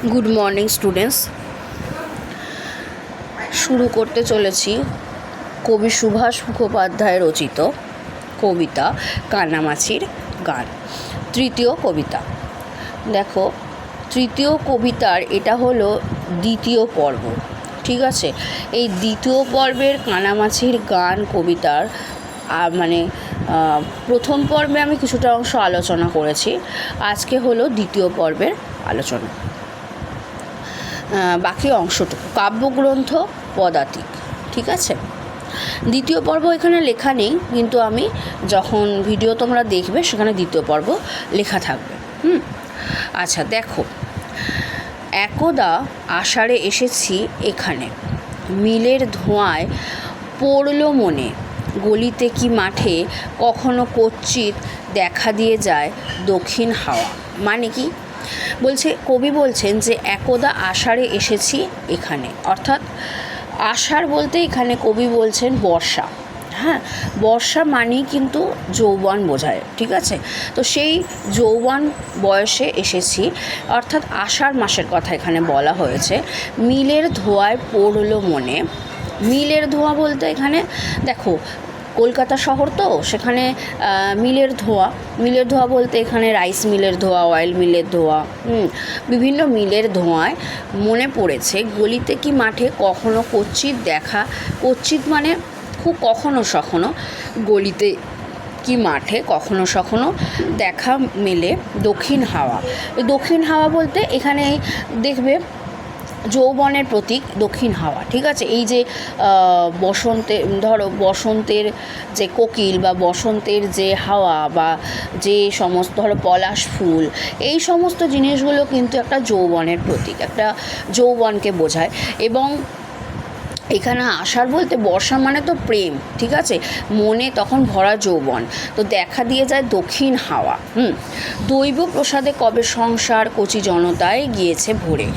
Good morning students. শুরু করতে চলেছি কবি সুভাষ মুখোপাধ্যায় রচিত কবিতা কানামাছির গান, তৃতীয় কবিতা। দেখো, তৃতীয় কবিতার এটা হলো দ্বিতীয় পর্ব, ঠিক আছে। এই দ্বিতীয় পর্বের কানামাছির গান কবিতার প্রথম পর্বে আমি কিছুটা অংশ আলোচনা করেছি, আজকে হলো দ্বিতীয় পর্বের আলোচনা, বাকি অংশটুকু কাব্যগ্রন্থ পদাতিক, ঠিক আছে। দ্বিতীয় পর্ব এখানে লেখা নেই, কিন্তু আমি যখন ভিডিও তোমরা দেখবে সেখানে দ্বিতীয় পর্ব লেখা থাকবে। আচ্ছা, দেখো, একদা আষাঢ়ে এসেছি এখানে, মিলের ধোঁয়ায় পড়ল মনে, গলিতে কি মাঠে কখনো কচ্ছিৎ দেখা দিয়ে যায় দক্ষিণ হাওয়া। মানে কি বলছে, কবি বলছেন যে একদা আষাঢ়ে এসেছি এখানে, অর্থাৎ আষাঢ় বলতে এখানে কবি বলছেন বর্ষা। হ্যাঁ, বর্ষা মানেই কিন্তু যৌবন বোঝায়, ঠিক আছে। তো সেই যৌবন বয়সে এসেছি, অর্থাৎ আষাঢ় মাসের কথা এখানে বলা হয়েছে। মিলের ধোঁয়ায় পড়ল মনে, মিলের ধোঁয়া বলতে এখানে দেখো কলকাতা শহর, তো সেখানে মিলের ধোঁয়া বলতে এখানে রাইস মিলের ধোঁয়া, অয়েল মিলের ধোঁয়া, বিভিন্ন মিলের ধোঁয়ায় মনে পড়েছে গলিতে কি মাঠে কখনো কচ্ছিৎ দেখা, কচ্ছিৎ মানে খুব কখনো সখনো, গলিতে কি মাঠে কখনো সখনো দেখা মেলে দক্ষিণ হাওয়া। দক্ষিণ হাওয়া বলতে এখানে দেখবে যৌবনের প্রতীক দক্ষিণ হাওয়া, ঠিক আছে। এই যে বসন্তের যে কোকিল বা বসন্তের যে হাওয়া বা যে সমস্ত পলাশ ফুল, এই সমস্ত জিনিসগুলো কিন্তু একটা যৌবনের প্রতীক, একটা যৌবনকে বোঝায়। এবং এখানে আষাঢ় বলতে বর্ষা মানে তো প্রেম, ঠিক আছে, মনে তখন ভরা যৌবন, তো দেখা দিয়ে যায় দক্ষিণ হাওয়া। দৈব প্রসাদে কবে সংসার কচি জনতায় গিয়েছে ভরে,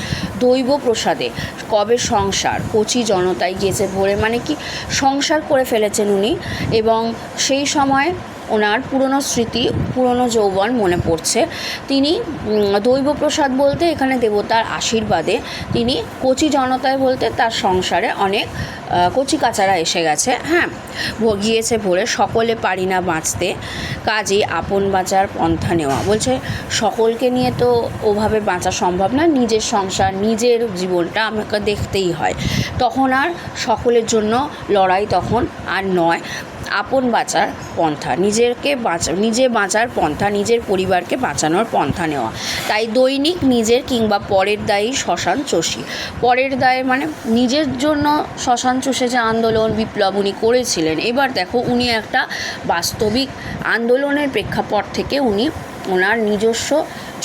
দৈব প্রসাদে কবে সংসার কচি জনতায় গিয়েছে ভরে, মানে কি সংসার করে ফেলেছেন উনি, এবং সেই সময় ওনার পুরনো স্মৃতি, পুরনো যৌবন মনে পড়ছে। তিনি দৈব প্রসাদ বলতে এখানে দেবতার আশীর্বাদে তিনি কচি জনতায় বলতে তার সংসারে অনেক কচি কাচারা এসে গেছে। হ্যাঁ, গিয়েছে ভরে সকলে পারি না বাঁচতে, কাজেই আপন বাঁচার পন্থা নেওয়া। বলছে সকলকে নিয়ে তো ওভাবে বাঁচা সম্ভব না, নিজের সংসার নিজের জীবনটা আমাকে দেখতেই হয়, তখন আর সকলের জন্য লড়াই তখন আর নয়, আপন বাঁচার পন্থা, নিজে বাঁচার পন্থা, নিজের পরিবারকে বাঁচানোর পন্থা নেওয়া। তাই দৈনিক নিজের কিংবা পরের দায়ী শ্মশান চষি, পরের দায়ে মানে নিজের জন্য শ্মশান চষে যে আন্দোলন বিপ্লব উনি করেছিলেন, এবার দেখো উনি একটা বাস্তবিক আন্দোলনের প্রেক্ষাপট থেকে উনি ওনার নিজস্ব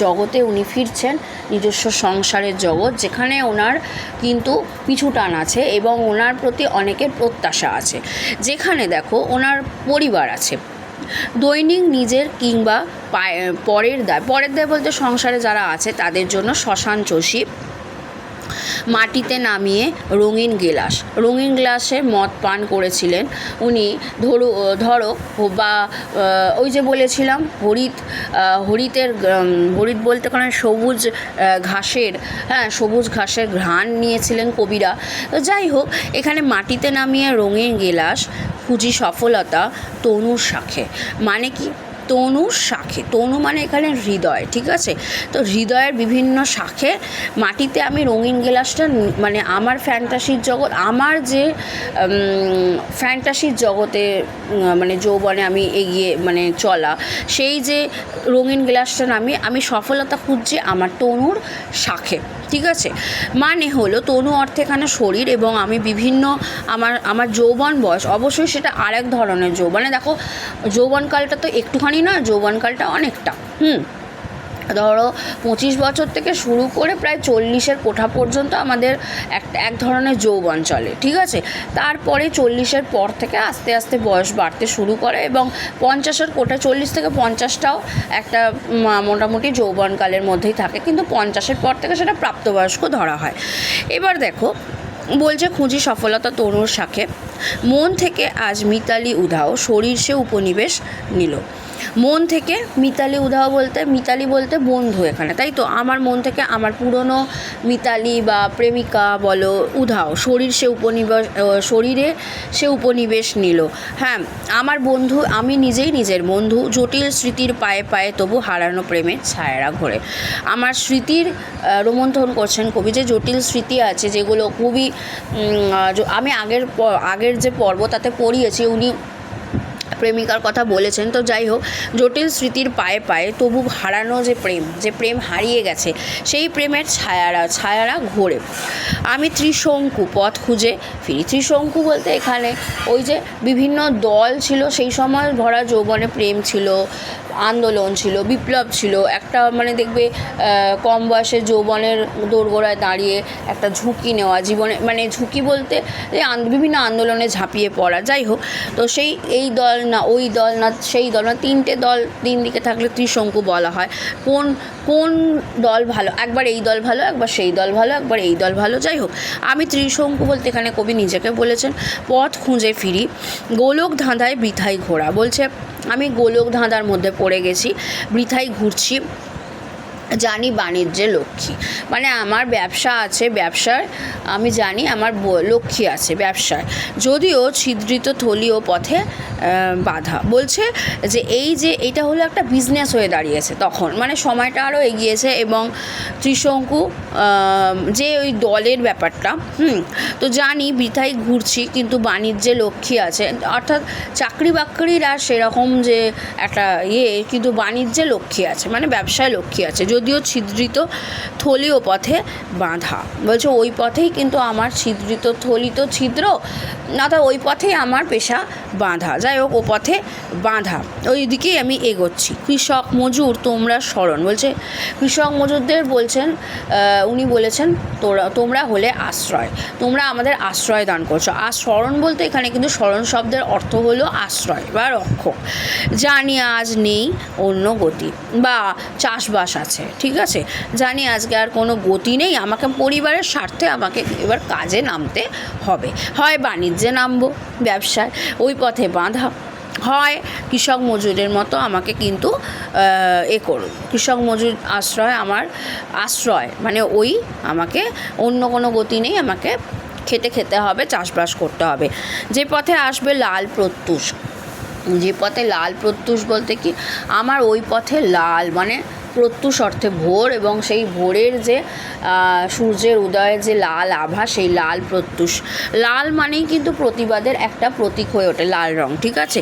জগতে উনি ফিরছেন, নিজস্ব সংসারের জগৎ, যেখানে ওনার কিন্তু পিছু টান আছে এবং ওনার প্রতি অনেকের প্রত্যাশা আছে, যেখানে দেখো ওনার পরিবার আছে। দৈনিক নিজের কিংবা পরের দায় বলতে সংসারে যারা আছে তাদের জন্য শ্মশান চষি, মাটিতে নামিয়ে রঙিন গ্লাসে মদ পান করেছিলেন উনি। ধরো বা ওই যে বলেছিলাম হরিত বলতে কারণ সবুজ ঘাসের ঘ্রাণ নিয়েছিলেন কবিরা। তো যাই হোক, এখানে মাটিতে নামিয়ে রঙিন গেলাস খুঁজি সফলতা তনুর শাখে, মানে কি তনুর শাখে, তনু মানে এখানে হৃদয়, ঠিক আছে। তো হৃদয়ের বিভিন্ন শাখে মাটিতে আমি রঙিন গেলাসটা মানে আমার ফ্যান্টাসির জগৎ, আমার যে ফ্যান্টাসির জগতে মানে যৌবনে আমি এগিয়ে মানে চলা, সেই যে রঙিন গ্লাসটা আমি সফলতা খুঁজছি আমার তনুর শাখে, ঠিক আছে। মানে হলো তনু অর্থে এখানে শরীর, এবং আমি বিভিন্ন আমার যৌবন বয়স, অবশ্যই সেটা আরেক ধরনের যৌবনে। দেখো যৌবনকালটা তো একটুখানি না, যৌবনকালটা অনেকটা। ধরো 25 বছর থেকে শুরু করে প্রায় 40-এর কোঠা পর্যন্ত আমাদের এক ধরনের যৌবন চলে, ঠিক আছে। তারপরে 40-এর পর থেকে আস্তে আস্তে বয়স বাড়তে শুরু করে, এবং 50-এর কোঠা, 40 থেকে 50টাও একটা মোটামুটি যৌবনকালের মধ্যেই থাকে, কিন্তু 50-এর পর থেকে সেটা প্রাপ্তবয়স্ক ধরা হয়। এবার দেখো বলছে খুঁজি সফলতা তনুর শাখে, মন থেকে আজ মিতালি উধাও, শরীর সে উপনিবেশ নিল। মন থেকে মিতালি উধাও বলতে, মিতালি বলতে বন্ধু এখানে, তাই তো? আমার মন থেকে আমার পুরনো মিতালি বা প্রেমিকা বলো উধাও, শরীরে সে উপনিবেশ নিল। হ্যাঁ, আমার বন্ধু, আমি নিজেই নিজের বন্ধু, জটিল স্মৃতির পায়ে পায়ে তবু হারানো প্রেমের ছায়ারা ঘোরে। আমার স্মৃতির রোমন্থন করছেন কবি, যে জটিল স্মৃতি আছে যেগুলো খুবই, আমি আগের যে পর্ব তাতে পড়িয়েছি, উনি প্রেমিকার কথা বলেছেন। তো যাই হোক, জটিল স্মৃতির পায়ে পায়ে তবু হারানো যে প্রেম হারিয়ে গেছে, সেই প্রেমের ছায়ারা ঘোরে। আমি ত্রিশঙ্কু পথ খুঁজে ফিরি। ত্রিশঙ্কু বলতে এখানে ওই যে বিভিন্ন দল ছিল, সেই সময় ভরা যৌবনে প্রেম ছিল, আন্দোলন ছিল, বিপ্লব ছিল, একটা মানে দেখবে কম বয়সে যৌবনের দোরগোড়ায় দাঁড়িয়ে একটা ঝুঁকি নেওয়া জীবনে, মানে ঝুঁকি বলতে বিভিন্ন আন্দোলনে ঝাঁপিয়ে পড়া। যাই হোক, তো সেই এই দল না ওই দল না সেই দল না, তিনটে দল তিন দিকে থাকলে ত্রিশঙ্কু বলা হয়। কোন দল ভালো, একবার এই দল ভালো, একবার সেই দল ভালো, একবার এই দল ভালো। যাই হোক, আমি ত্রিশঙ্কু বলতে এখানে কবি নিজেকে বলেছেন। পথ খুঁজে ফিরি, গোলক ধাঁধায় বৃথাই ঘোরা। বলছে আমি গোলক ধাঁধার মধ্যে পড়ে গেছি, বৃথাই ঘুরছি, জানি বাণিজ্যে লক্ষ্মী। মানে আমার ব্যবসা আছে, ব্যবসায় আমি জানি আমার লক্ষ্মী আছে ব্যবসায়, যদিও ছিদ্রিত থলি ও পথে বাধা। বলছে যে এইটা হলো একটা বিজনেস হয়ে দাঁড়িয়েছে তখন, মানে সময়টা আরও এগিয়েছে, এবং ত্রিশঙ্কু যে ওই দলের ব্যাপারটা, তো জানি বৃথাই ঘুরছি, কিন্তু বাণিজ্যে লক্ষ্মী আছে, অর্থাৎ চাকরি বাকরির আর সেরকম যে একটা কিন্তু বাণিজ্যে লক্ষ্মী আছে, মানে ব্যবসায় লক্ষ্মী আছে, যদিও ছিদ্রিত থলি ও পথে বাঁধা। বলছে ওই পথেই কিন্তু আমার ছিদ্রিত থলি তো ছিদ্র না, তো ওই পথেই আমার পেশা বাঁধা। যাই হোক, ও পথে বাঁধা, ওই দিকেই আমি এগোচ্ছি। কৃষক মজুর তোমরা স্মরণ। বলছে কৃষক মজুরদের বলছেন, উনি বলেছেন তোমরা হলে আশ্রয়, তোমরা আমাদের আশ্রয় দান করছো। আর স্মরণ বলতে এখানে কিন্তু স্মরণ শব্দের অর্থ হলো আশ্রয় বা রক্ষক। জানি আজ নেই অন্য গতি, বা চাষবাস আছে, ঠিক আছে, জানি আজকে আর কোনো গতি নেই, আমাকে পরিবারের স্বার্থে আমাকে এবার কাজে নামতে হবে, হয় বাণিজ্যে নামবো, ব্যবসায়, ওই পথে বাঁধা, হয় কৃষক মজুরের মতো আমাকে কিন্তু করুন, কৃষক মজুর আশ্রয়, আমার আশ্রয় মানে ওই, আমাকে অন্য কোনো গতি নেই, আমাকে খেতে হবে, চাষবাস করতে হবে। যে পথে আসবে লাল প্রত্যুষ, যে পথে লাল প্রত্যুষ বলতে কি, আমার ওই পথে লাল মানে প্রত্যুষ অর্থে ভোর, এবং সেই ভোরের যে সূর্যের উদয়ের যে লাল আভা, সেই লাল প্রত্যুষ। লাল মানেই কিন্তু প্রতিবাদের একটা প্রতীক হয়ে ওঠে, লাল রং, ঠিক আছে।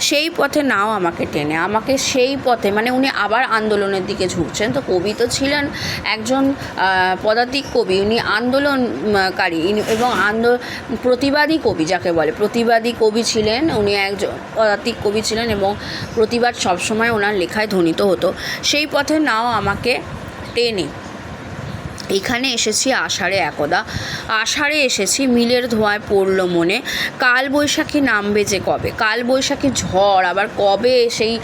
সেই পথে নাও আমাকে টেনে, আমাকে সেই পথে, মানে উনি আবার আন্দোলনের দিকে ঝুঁকছেন। তো কবি তো ছিলেন একজন পদাতিক কবি, উনি আন্দোলনকারী এবং প্রতিবাদী কবি, যাকে বলে প্রতিবাদী কবি ছিলেন, উনি একজন পদাতিক কবি ছিলেন, এবং প্রতিবাদ সবসময় ওনার লেখায় ধ্বনিত হতো। সেই পথে নাও আমাকে টেনে, এখানে এসেছি আষাঢ়ে একদা, আষাঢ়ে এসেছি, মিলের ধোঁয়ায় পড়ল মনে, কাল বৈশাখী নামবে যে কবে। কাল বৈশাখী ঝড়, আবার কবে সেই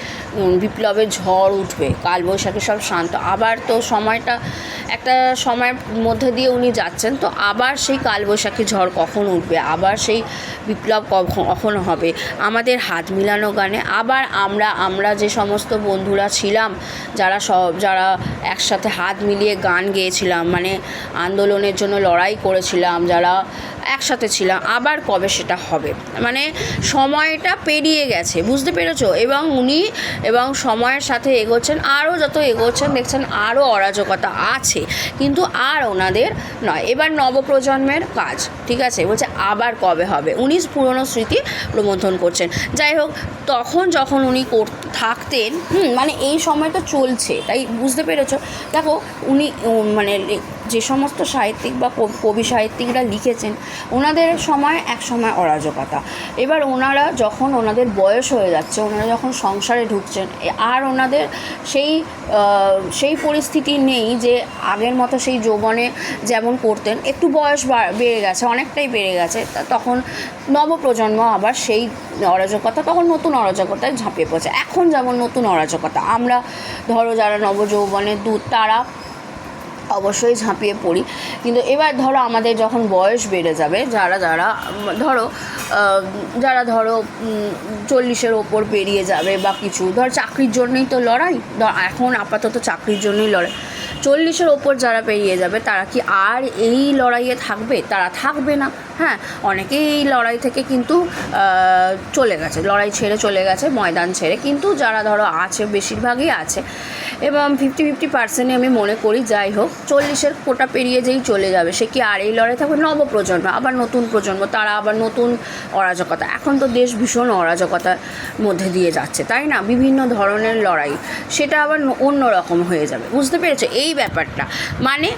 বিপ্লবের ঝড় উঠবে, কাল বৈশাখী সব শান্ত, আবার তো সময়টা একটা সময়ের মধ্যে দিয়ে উনি যাচ্ছেন, তো আবার সেই কালবৈশাখী ঝড় কখন উঠবে, আবার সেই বিপ্লব কখন হবে। আমাদের হাত মিলানো গানে আবার আমরা যে সমস্ত বন্ধুরা ছিলাম, যারা একসাথে হাত মিলিয়ে গান গেয়েছিলাম, মানে আন্দোলনের জন্য লড়াই করেছিলাম, যারা একসাথে ছিলাম, আবার কবে সেটা হবে, মানে সময়টা পেরিয়ে গেছে, বুঝতে পেরেছো। এবং সময়ের সাথে এগোচ্ছেন, আরও যত এগোচ্ছেন দেখছেন আরও অরাজকতা আছে, কিন্তু আর ওনাদের নয়, এবার নবপ্রজন্মের কাজ, ঠিক আছে। বলছে আবার কবে হবে, উনি পুরনো স্মৃতি রোমন্থন করছেন। যাই হোক, তখন যখন উনি থাকতেন, মানে এই সময়টা চলছে, তাই বুঝতে পেরেছো। দেখো, উনি মানে যে সমস্ত সাহিত্যিক বা কবি সাহিত্যিকরা লিখেছেন, ওনাদের সময় এক সময় অরাজকতা, এবার ওনারা যখন ওনাদের বয়স হয়ে যাচ্ছে, ওনারা যখন সংসারে ঢুকছেন, আর ওনাদের সেই পরিস্থিতি নেই যে আগের মতো সেই যৌবনে যেমন করতেন, একটু বয়স বেড়ে গেছে, অনেকটাই বেড়ে গেছে, তখন নবপ্রজন্ম আবার সেই অরাজকতা, তখন নতুন অরাজকতায় ঝাঁপিয়ে পড়ছে। এখন যেমন নতুন অরাজকতা, আমরা ধরো যারা নবযৌবনের দূত, তারা অবশ্যই ঝাঁপিয়ে পড়ি। কিন্তু এবার ধরো আমাদের যখন বয়স বেড়ে যাবে, যারা ধরো 40-এর ওপর পেরিয়ে যাবে বা কিছু, ধর চাকরির জন্যই তো লড়াই, এখন আপাতত চাকরির জন্যই লড়াই, 40-এর ওপর যারা পেরিয়ে যাবে তারা কি আর এই লড়াইয়ে থাকবে? তারা থাকবে না। হ্যাঁ, অনেকেই এই লড়াই থেকে কিন্তু চলে গেছে, লড়াই ছেড়ে চলে গেছে, ময়দান ছেড়ে। কিন্তু যারা ধরো আছে, বেশিরভাগই আছে, এবং 50-50% আমি মনে করি। যাই হোক, 40-এর কোটা পেরিয়ে যেই চলে যাবে, সে কি আর এই লড়াই থাকবে? নবপ্রজন্ম, আবার নতুন প্রজন্ম, তারা আবার নতুন অরাজকতা। এখন তো দেশ ভীষণ অরাজকতার মধ্যে দিয়ে যাচ্ছে, তাই না? বিভিন্ন ধরনের লড়াই, সেটা আবার অন্য রকম হয়ে যাবে। বুঝতে পেরেছো এই ব্যাপারটা? মানে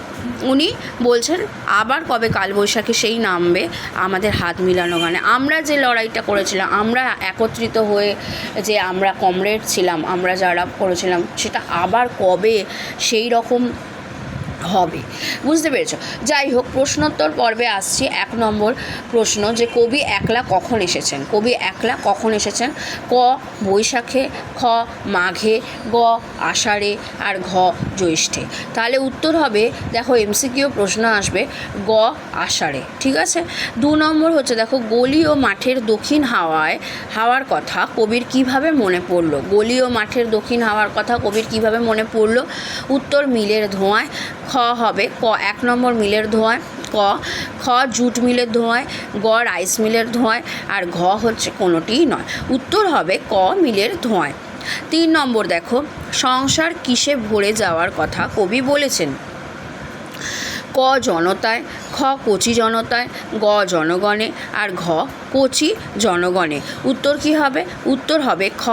উনি বলছেন আবার কবে কালবৈশাখী সেই নামবে আমাদের হাত মিলানো গানে। আমরা যে লড়াইটা করেছিলাম, আমরা একত্রিত হয়ে যে আমরা কমরেড ছিলাম, আমরা যারা করেছিলাম, সেটা আবার কবে সেই রকম হবে? বুঝতে পেরেছো? যাই হোক, প্রশ্নোত্তর পর্বে আসছি। 1 নম্বর প্রশ্ন, যে কবি একলা কখন এসেছেন? কবি একলা কখন এসেছেন? ক বৈশাখে, খ মাঘে, গ আষাঢ়ে, আর ঘ জ্যৈষ্ঠে। তাহলে উত্তর হবে, দেখো এমসিকিউ প্রশ্ন আসবে, গ আষাঢ়ে। ঠিক আছে। 2 নম্বর হচ্ছে, দেখো গলি ও মাঠের দক্ষিণ হাওয়ার কথা কবির কিভাবে মনে পড়লো? গলি ও মাঠের দক্ষিণ হাওয়ার কথা কবির কিভাবে মনে পড়লো? উত্তর মিলের ধোঁয়ায়। খ হবে 1 নম্বর মিলের ধোঁয়ায়, খ জুট মিলের ধোঁয়ায়, গ রাইস মিলের ধোঁয়ায়, আর ঘ হচ্ছে কোনোটিই নয়। উত্তর হবে ক মিলের ধোঁয়ায়। 3 নম্বর দেখো, সংসার কিসে ভরে যাওয়ার কথা কবি বলেছেন? ক জনতায়, খ কচি জনতায়, গ জনগণে, আর ঘ কচি জনগণে। উত্তর কি হবে? উত্তর হবে খ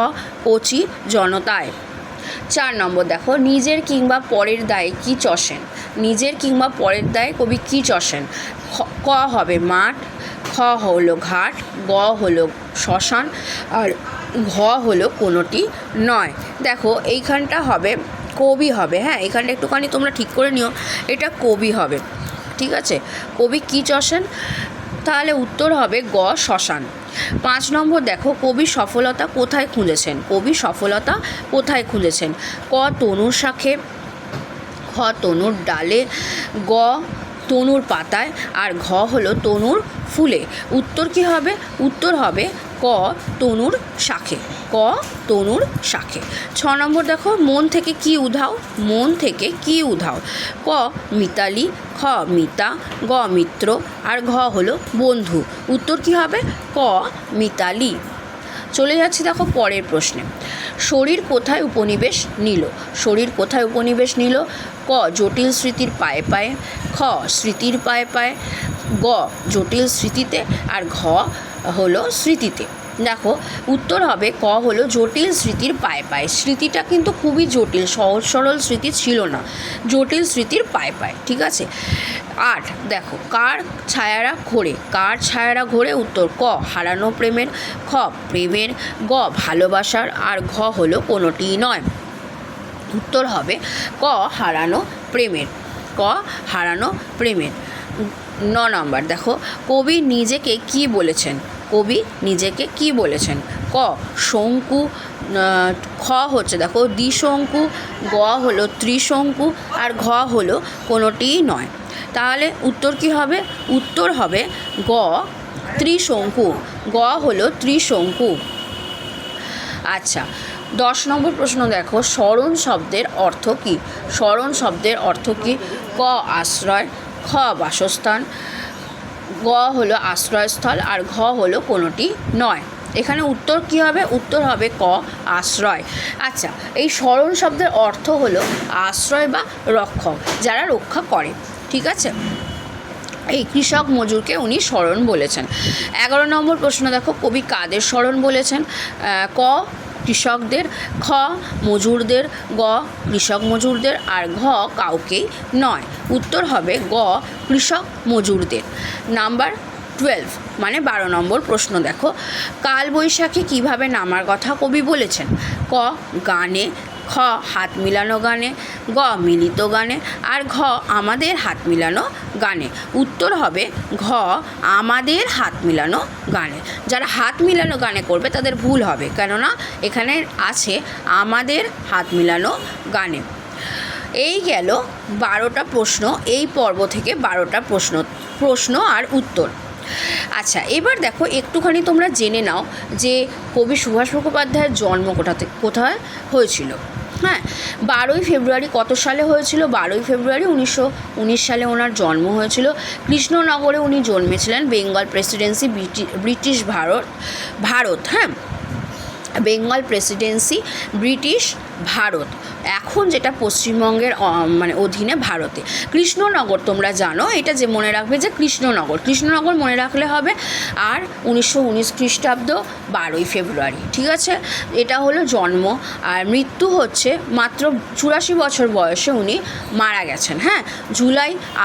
কচি জনতায়। 4 নম্বর দেখো, নিজের কিংবা পরের দায়ে কি চষেন? নিজের কিংবা পরের দায়ে কবি কি চষেন? ক হবে মাঠ, খ হলো ঘাট, গ হলো শ্মশান, আর ঘ হলো কোনোটি নয়। দেখো এইখানটা হবে কবি হবে। হ্যাঁ, এখানটা একটুখানি তোমরা ঠিক করে নিও, এটা কবি হবে। ঠিক আছে, কবি কি চষেন? তাহলে উত্তর হবে গ শ্মশান। 5 নম্বর দেখো, কবি সফলতা কোথায় খুঁজেছেন? কবি সফলতা কোথায় খুঁজেছেন? ক তনুর শাখে, খ তনুর ডালে, গ তনুর পাতায়, আর ঘ হলো তনুর ফুলে। উত্তর কি হবে? উত্তর হবে ক তনুর শাখে। ক তনুর শাখে। 6 নম্বর দেখো, মন থেকে কি উধাও? মন থেকে কি উধাও? ক মিতালি, খ মিতা, গ মিত্র, আর ঘ হলো বন্ধু। উত্তর কি হবে? ক মিতালি। চলে যাচ্ছি দেখো পরের প্রশ্নে। শরীর কোথায় উপনিবেশ নিল? শরীর কোথায় উপনিবেশ নিল? ক জটিল স্মৃতির পায়ে পায়ে, খ স্মৃতির পায়ে পায়ে, গ জটিল স্মৃতিতে, আর ঘ হলো স্মৃতিতে। দেখো উত্তর হবে ক হলো জটিল স্মৃতির পায়ে পায়ে। স্মৃতিটা কিন্তু খুবই জটিল, সহজ সরল স্মৃতি ছিল না, জটিল স্মৃতির পায়ে পায়ে। ঠিক আছে। 8 দেখো, কার ছায়ারা ঘোরে? কার ছায়ারা ঘোরে? উত্তর ক হারানো প্রেমের, খ প্রেমের, গ ভালোবাসার, আর ঘ হলো কোনোটিই নয়। উত্তর হবে ক হারানো প্রেমের। ক হারানো প্রেমের। 9 নম্বর দেখো, কবি নিজেকে কি বলেছেন? কবি নিজেকে কি বলেছেন? ক শঙ্কু, খ হচ্ছে দেখো দ্বিশঙ্কু, গ হলো ত্রিশঙ্কু, আর ঘ হলো কোনোটিই নয়। তাহলে উত্তর কি হবে? উত্তর হবে গ ত্রিশঙ্কু। গ হলো ত্রিশঙ্কু। আচ্ছা, 10 নম্বর প্রশ্ন দেখো, স্মরণ শব্দের অর্থ কী? স্মরণ শব্দের অর্থ কী? ক আশ্রয়, খ বাসস্থান, গ হলো আশ্রয়স্থল, আর ঘ হলো কোনোটি নয়। এখানে উত্তর কি হবে? উত্তর হবে ক আশ্রয়। আচ্ছা, এই স্মরণ শব্দের অর্থ হলো আশ্রয় বা রক্ষক, যারা রক্ষা করে। ঠিক আছে, এই কৃষক মজুরকে উনি স্মরণ বলেছেন। 11 নম্বর প্রশ্ন দেখো, কবি কাদের স্মরণ বলেছেন? ক কৃষকদের, খ মজুরদের, গ কৃষক মজুরদের, আর ঘ কাউকেই নয়। উত্তর হবে গ কৃষক মজুরদের। নাম্বার 12 মানে 12 নম্বর প্রশ্ন দেখো, কালবৈশাখী কীভাবে নামার কথা কবি বলেছেন? ক গানে, খ হাত মিলানো গানে, গ মিলিত গানে, আর ঘ আমাদের হাত মিলানো গানে। উত্তর হবে ঘ আমাদের হাত মিলানো গানে। যারা হাত মিলানো গানে করবে তাদের ভুল হবে, কেননা এখানে আছে আমাদের হাত মিলানো গানে। এই গেল 12টা প্রশ্ন, এই পর্ব থেকে 12টা প্রশ্ন আর উত্তর। আচ্ছা, এবার দেখো একটুখানি তোমরা জেনে নাও যে কবি সুভাষ মুখোপাধ্যায়ের জন্ম কোথায় হয়েছিল। হ্যাঁ, 12ই ফেব্রুয়ারি কত সালে হয়েছিল? 12ই ফেব্রুয়ারি 1919 সালে ওনার জন্ম হয়েছিল। কৃষ্ণনগরে উনি জন্মেছিলেন। বেঙ্গল প্রেসিডেন্সি, ব্রিটিশ ভারত, হ্যাঁ, বেঙ্গল প্রেসিডেন্সি, ব্রিটিশ ভারত, এখন যেটা পশ্চিমবঙ্গের মানে অধীনে ভারতে। কৃষ্ণনগর তোমরা জানো, এটা যে মনে রাখবে যে কৃষ্ণনগর মনে রাখলে হবে। আর 1919 খ্রিস্টাব্দ 12ই ফেব্রুয়ারি, ঠিক আছে? এটা হলো জন্ম। আর মৃত্যু হচ্ছে মাত্র 84 বছর বয়সে উনি মারা গেছেন। হ্যাঁ,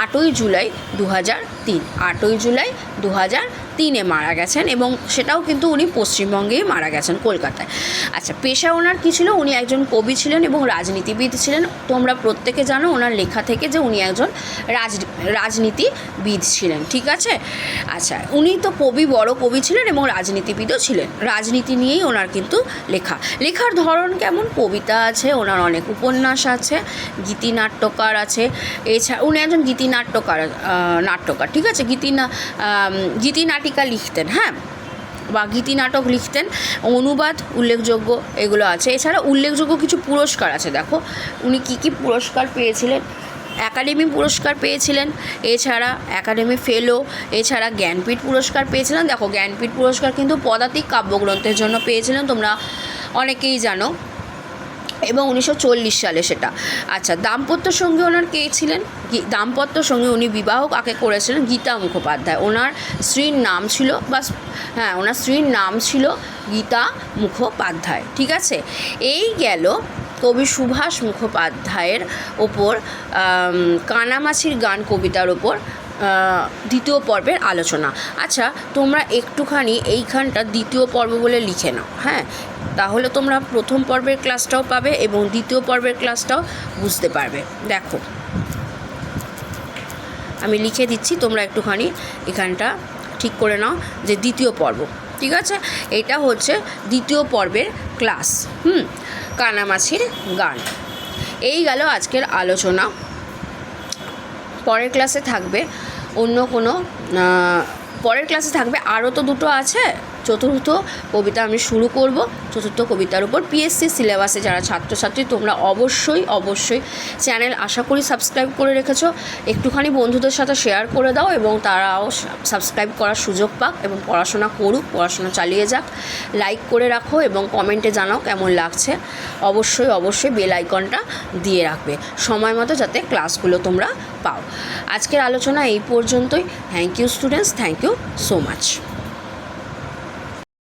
8ই জুলাই 2003, 8ই জুলাই 2003-এ মারা গেছেন, এবং সেটাও কিন্তু উনি পশ্চিমবঙ্গেই মারা গেছেন, কলকাতায়। আচ্ছা, পেশা ওনার কী ছিল? উনি একজন কবি ছিলেন এবং রাজনীতিবিদ ছিলেন। তোমরা প্রত্যেকে জানো ওনার লেখা থেকে যে উনি একজন রাজনীতিবিদ ছিলেন, ঠিক আছে? আচ্ছা, উনি তো বড় কবি ছিলেন এবং রাজনীতিবিদও ছিলেন। রাজনীতি নিয়েই ওনার কিন্তু লেখার ধরন কেমন? কবিতা আছে, ওনার অনেক উপন্যাস আছে, গীতিনাট্যকার আছে। এছাড়া উনি একজন নাট্যকার, ঠিক আছে? গীতিনাটিকা লিখতেন, হ্যাঁ, বা গীতিনাটক লিখতেন। অনুবাদ উল্লেখযোগ্য এগুলো আছে। এছাড়া উল্লেখযোগ্য কিছু পুরস্কার আছে। দেখো উনি কী পুরস্কার পেয়েছিলেন। একাডেমি পুরস্কার পেয়েছিলেন, এছাড়া একাডেমি ফেলো, এছাড়া জ্ঞানপীঠ পুরস্কার পেয়েছিলেন। দেখো, জ্ঞানপীঠ পুরস্কার কিন্তু পদাতিক কাব্যগ্রন্থের জন্য পেয়েছিলেন, তোমরা অনেকেই জানো, এবং 1940 সালে সেটা। আচ্ছা, দাম্পত্য সঙ্গী ওনার কে ছিলেন? দাম্পত্য সঙ্গী উনি বিবাহ কাকে করেছিলেন? গীতা মুখোপাধ্যায়। ওনার স্ত্রীর নাম ছিল গীতা মুখোপাধ্যায়, ঠিক আছে? এই গেল কবি সুভাষ মুখোপাধ্যায়ের ওপর কানামাছির গান কবিতার ওপর দ্বিতীয় পর্বের আলোচনা। আচ্ছা, তোমরা একটুখানি এইখানটা দ্বিতীয় পর্ব বলে লিখে নাও, হ্যাঁ, তাহলে তোমরা প্রথম পর্বের ক্লাসটাও পাবে এবং দ্বিতীয় পর্বের ক্লাসটাও বুঝতে পারবে। দেখো আমি লিখে দিচ্ছি, তোমরা একটুখানি এখানটা ঠিক করে নাও যে দ্বিতীয় পর্ব, ঠিক আছে? এটা হচ্ছে দ্বিতীয় পর্বের ক্লাস। কানামাছির গান। এই গেল আজকের আলোচনা। পরের ক্লাসে থাকবে পরের ক্লাসে থাকবে আরও তো দুটো আছে। চতুর্থ কবিতা আমি শুরু করব। চতুর্থ কবিতার উপর পিএসসি সিলেবাসে যারা ছাত্রছাত্রী, তোমরা অবশ্যই চ্যানেল আশা করি সাবস্ক্রাইব করে রেখেছো। একটুখানি বন্ধুদের সাথে শেয়ার করে দাও এবং তারাও সাবস্ক্রাইব করার সুযোগ পাক এবং পড়াশোনা করুক, পড়াশোনা চালিয়ে যাক। লাইক করে রাখো এবং কমেন্টে জানাও কেমন লাগছে। অবশ্যই বেল আইকনটা দিয়ে রাখবে সময় মতো, যাতে ক্লাসগুলো তোমরা পাও। আজকের আলোচনা এই পর্যন্তই। Thank you students, thank you so much.